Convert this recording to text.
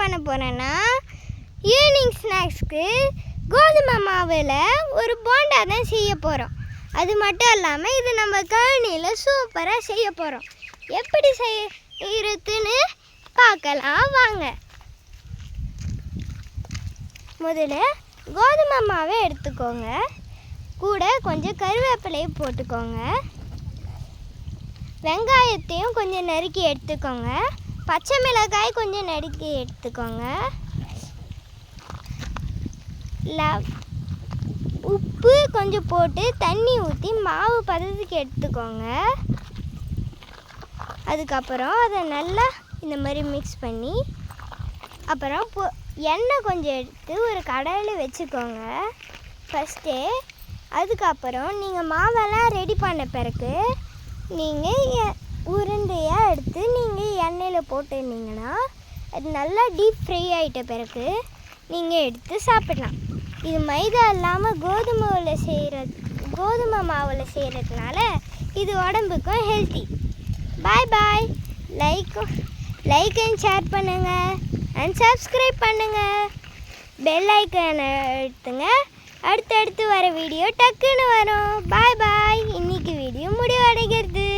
பண்ண போகிறேன்னா ஈவினிங் ஸ்நாக்ஸ்க்கு கோதுமை மாவில் ஒரு போண்டா தான் செய்ய போகிறோம். அது மட்டும் இல்லாமல் இது நம்ம கழனியில் சூப்பராக செய்ய போகிறோம். எப்படி செய்யறதுன்னு பார்க்கலாம் வாங்க. முதல்ல கோதுமை மாவை எடுத்துக்கோங்க, கூட கொஞ்சம் கருவேப்பிலையை போட்டுக்கோங்க, வெங்காயத்தையும் கொஞ்சம் நறுக்கி எடுத்துக்கோங்க, பச்சை மிளகாய் கொஞ்சம் நறுக்கி எடுத்துக்கோங்க, உப்பு கொஞ்சம் போட்டு தண்ணி ஊற்றி மாவு பதத்துக்கு எடுத்துக்கோங்க. அதுக்கப்புறம் அதை நல்லா இந்த மாதிரி மிக்ஸ் பண்ணி அப்புறம் எண்ணெய் கொஞ்சம் எடுத்து ஒரு கடாயில் வச்சுக்கோங்க ஃபஸ்ட்டு. அதுக்கப்புறம் நீங்கள் மாவெல்லாம் ரெடி பண்ண பிறகு நீங்கள் உருண்டையாக எடுத்து நீங்கள் எண்ணெயில் போட்டுருந்தீங்கன்னா அது நல்லா டீப் ஃப்ரை ஆகிட்ட பிறகு நீங்கள் எடுத்து சாப்பிடலாம். இது மைதா இல்லாமல் கோதுமை மாவில் செய்கிறதுனால இது உடம்புக்கும் healthy. Bye bye. Like and share பண்ணுங்கள் அண்ட் சப்ஸ்கிரைப் பண்ணுங்கள். பெல் ஐக்கானை எடுத்துங்க, அடுத்தடுத்து வர வீடியோ டக்குன்னு வரும். பாய் பாய். இன்னைக்கு வீடியோ முடிவடைகிறது.